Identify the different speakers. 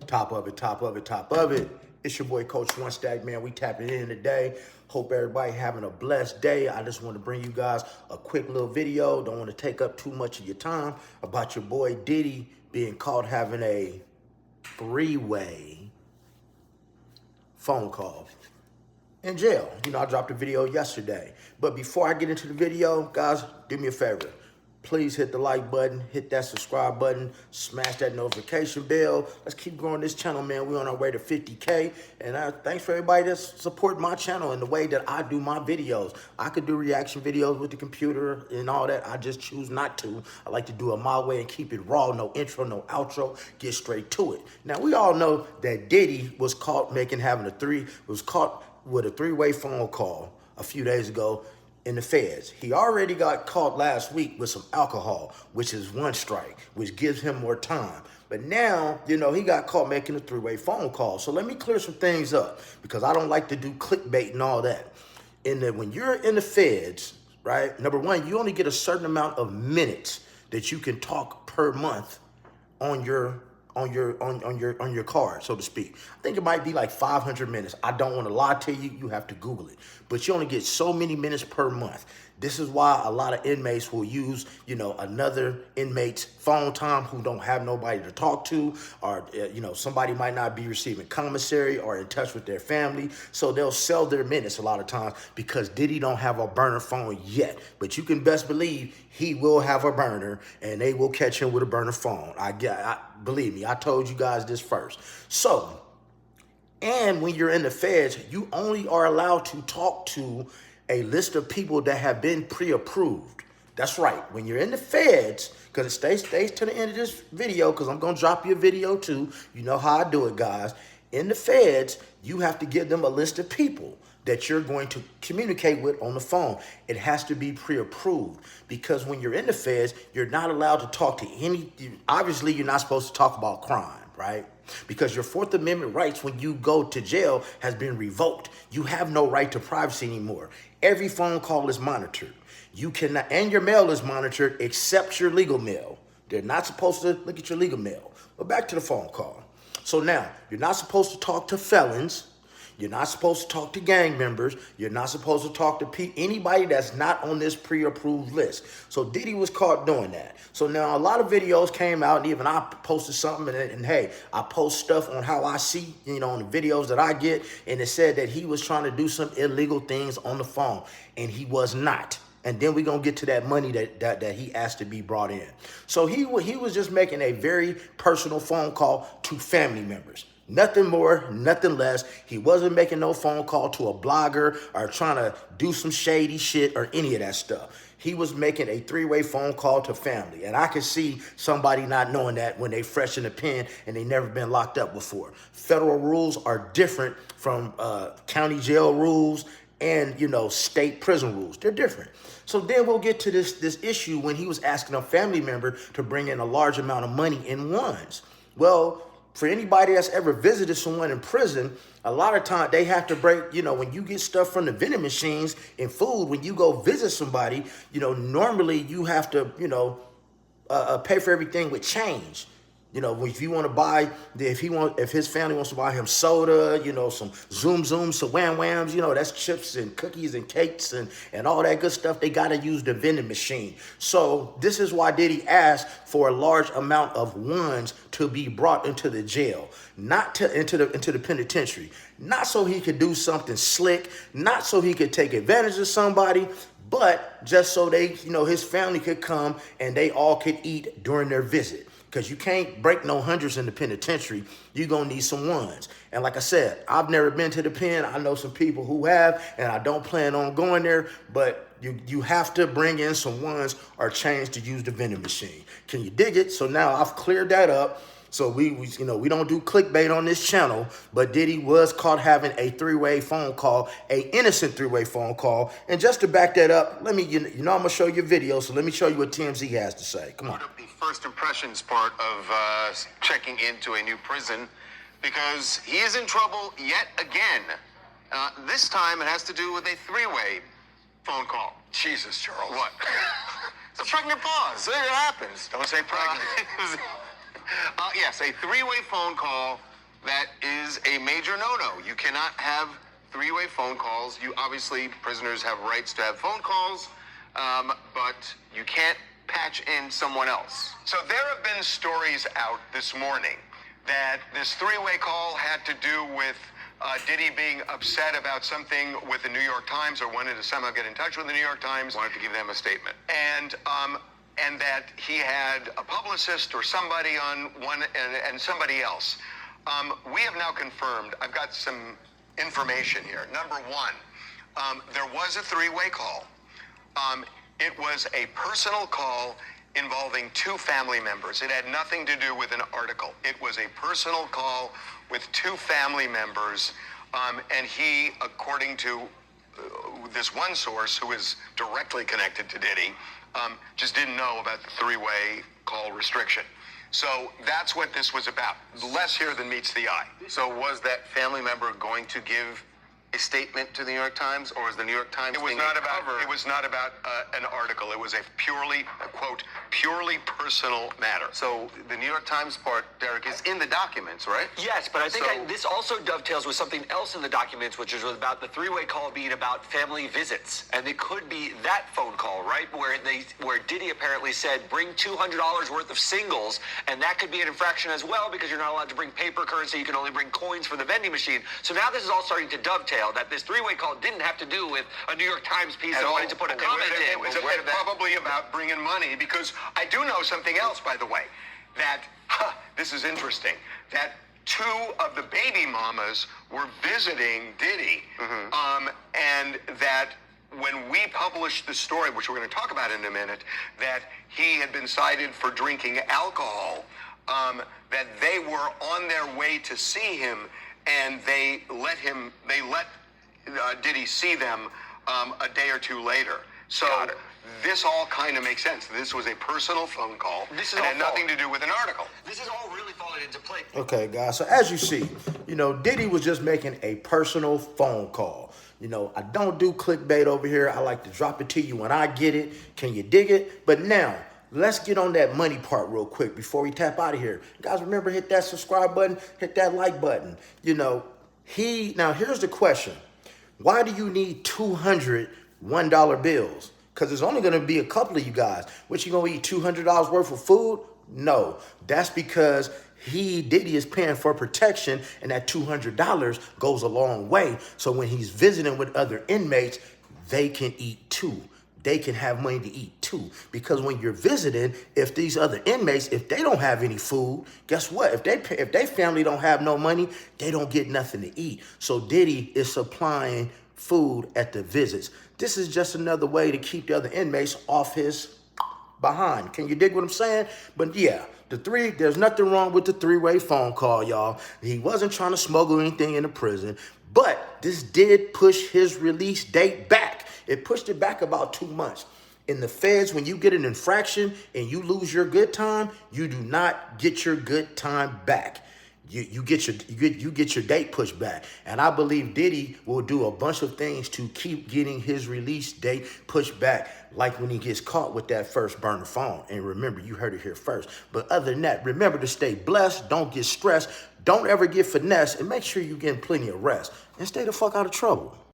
Speaker 1: Top of it, top of it, top of it. It's your boy Coach One Stack, man. We tapping in today. Hope everybody having a blessed day. I just want to bring you guys a quick little video. Don't want to take up too much of your time about your boy Diddy being caught having a three-way phone call in jail. You know, I dropped a video yesterday. But before I get into the video, guys, do me a favor. Please hit the like button, hit that subscribe button, smash that notification bell. Let's keep growing this channel, man. We're on our way to 50K. And thanks for everybody that's supporting my channel in the way that I do my videos. I could do reaction videos with the computer and all that. I just choose not to. I like to do it my way and keep it raw. No intro, no outro. Get straight to it. Now, we all know that Diddy was caught was caught with a three-way phone call a few days ago in the feds. He already got caught last week with some alcohol, which is one strike, which gives him more time. But now, you know, he got caught making a three-way phone call. So let me clear some things up because I don't like to do clickbait and all that. When you're in the feds, right, number one, you only get a certain amount of minutes that you can talk per month on your card, so to speak. I think it might be like 500 minutes. I don't want to lie to you. You have to Google it. But you only get so many minutes per month. This is why a lot of inmates will use, you know, another inmate's phone time who don't have nobody to talk to, or, you know, somebody might not be receiving commissary or in touch with their family. So they'll sell their minutes a lot of times because Diddy don't have a burner phone yet. But you can best believe he will have a burner and they will catch him with a burner phone. Believe me, I told you guys this first. So, and when you're in the feds, you only are allowed to talk to a list of people that have been pre-approved. That's right. When you're in the feds, because it stays to the end of this video, because I'm going to drop you a video too. You know how I do it, guys. In the feds, you have to give them a list of people that you're going to communicate with on the phone. It has to be pre-approved because when you're in the feds, you're not allowed to talk to obviously you're not supposed to talk about crime, right? Because your Fourth Amendment rights when you go to jail has been revoked. You have no right to privacy anymore. Every phone call is monitored. You cannot, and your mail is monitored except your legal mail. They're not supposed to look at your legal mail. But back to the phone call. So now, you're not supposed to talk to felons. You're not supposed to talk to gang members. You're not supposed to talk to anybody that's not on this pre-approved list. So Diddy was caught doing that. So now a lot of videos came out, and even I posted something, and hey, I post stuff on how I see, you know, on the videos that I get, and it said that he was trying to do some illegal things on the phone, and he was not. And then we're going to get to that money that he asked to be brought in. So he was just making a very personal phone call to family members. Nothing more, nothing less. He wasn't making no phone call to a blogger or trying to do some shady shit or any of that stuff. He was making a three-way phone call to family. And I can see somebody not knowing that when they fresh in the pen and they never been locked up before. Federal rules are different from county jail rules and, you know, state prison rules. They're different. So then we'll get to this issue when he was asking a family member to bring in a large amount of money in ones. Well, for anybody that's ever visited someone in prison, a lot of time they have to break, you know, when you get stuff from the vending machines and food, when you go visit somebody, you know, normally you have to, you know, pay for everything with change. You know, if you want to buy, if his family wants to buy him soda, you know, some Zoom, some Wham Whams, you know, that's chips and cookies and cakes and all that good stuff. They got to use the vending machine. So this is why Diddy asked for a large amount of ones to be brought into the jail, into the penitentiary, not so he could do something slick, not so he could take advantage of somebody, but just so they, you know, his family could come and they all could eat during their visit. Because you can't break no hundreds in the penitentiary. You're going to need some ones. And like I said, I've never been to the pen. I know some people who have, and I don't plan on going there. But you have to bring in some ones or change to use the vending machine. Can you dig it? So now I've cleared that up. So we don't do clickbait on this channel, but Diddy was caught having a three-way phone call, a innocent three-way phone call. And just to back that up, I'm gonna show you a video. So let me show you what TMZ has to say. Come on.
Speaker 2: The first impressions part of checking into a new prison because he is in trouble yet again. This time it has to do with a three-way phone call.
Speaker 3: Jesus, Charles.
Speaker 2: What? It's a pregnant pause. It happens.
Speaker 3: Don't say pregnant.
Speaker 2: Yes, a three-way phone call that is a major no-no. You cannot have three-way phone calls. You obviously, prisoners have rights to have phone calls, but you can't patch in someone else. So there have been stories out this morning that this three-way call had to do with Diddy being upset about something with the New York Times, or wanted to somehow get in touch with the New York Times, wanted to give them a statement, and that he had a publicist or somebody on one and somebody else. We have now confirmed. I've got some information here. Number one, there was a three-way call. It was a personal call involving two family members. It had nothing to do with an article. It was a personal call with two family members, and he, according to this one source who is directly connected to Diddy, just didn't know about the three-way call restriction. So that's what this was about. Less here than meets the eye. So was that family member going to give a statement to the New York Times, or was the New York Times? It was not about. It was not about an article. It was a purely, quote, purely personal matter. So the New York Times part, Derek, is in the documents, right?
Speaker 3: Yes, but I think this also dovetails with something else in the documents, which is about the three-way call being about family visits, and it could be that phone call, right, where Diddy apparently said bring $200 worth of singles, and that could be an infraction as well because you're not allowed to bring paper currency. You can only bring coins for the vending machine. So now this is all starting to dovetail. That this three-way call didn't have to do with a New York Times piece that wanted to put a comment in.
Speaker 2: It was probably about bringing money, because I do know something else, by the way, that, this is interesting, that two of the baby mamas were visiting Diddy, and that when we published the story, which we're going to talk about in a minute, that he had been cited for drinking alcohol, that they were on their way to see him, and they let Diddy see them a day or two later. So this all kind of makes sense. This was a personal phone call. This had nothing to do with an article.
Speaker 3: This is all really falling into place.
Speaker 1: Okay, guys. So as you see, Diddy was just making a personal phone call. I don't do clickbait over here. I like to drop it to you when I get it. Can you dig it? But now, let's get on that money part real quick before we tap out of here. Guys, remember, hit that subscribe button, hit that like button. Now here's the question. Why do you need 200 $1 bills? Because there's only going to be a couple of you guys. What, you going to eat $200 worth of food? No, that's because Diddy is paying for protection, and that $200 goes a long way. So when he's visiting with other inmates, they can eat too. They can have money to eat too. Because when you're visiting, if these other inmates, if they don't have any food, guess what? If they family don't have no money, they don't get nothing to eat. So Diddy is supplying food at the visits. This is just another way to keep the other inmates off his behind. Can you dig what I'm saying? But yeah, there's nothing wrong with the three-way phone call, y'all. He wasn't trying to smuggle anything into prison, but this did push his release date back. It pushed it back about 2 months. In the feds, when you get an infraction and you lose your good time, you do not get your good time back. You get your date pushed back. And I believe Diddy will do a bunch of things to keep getting his release date pushed back, like when he gets caught with that first burner phone. And remember, you heard it here first. But other than that, remember to stay blessed, don't get stressed, don't ever get finessed, and make sure you're getting plenty of rest. And stay the fuck out of trouble.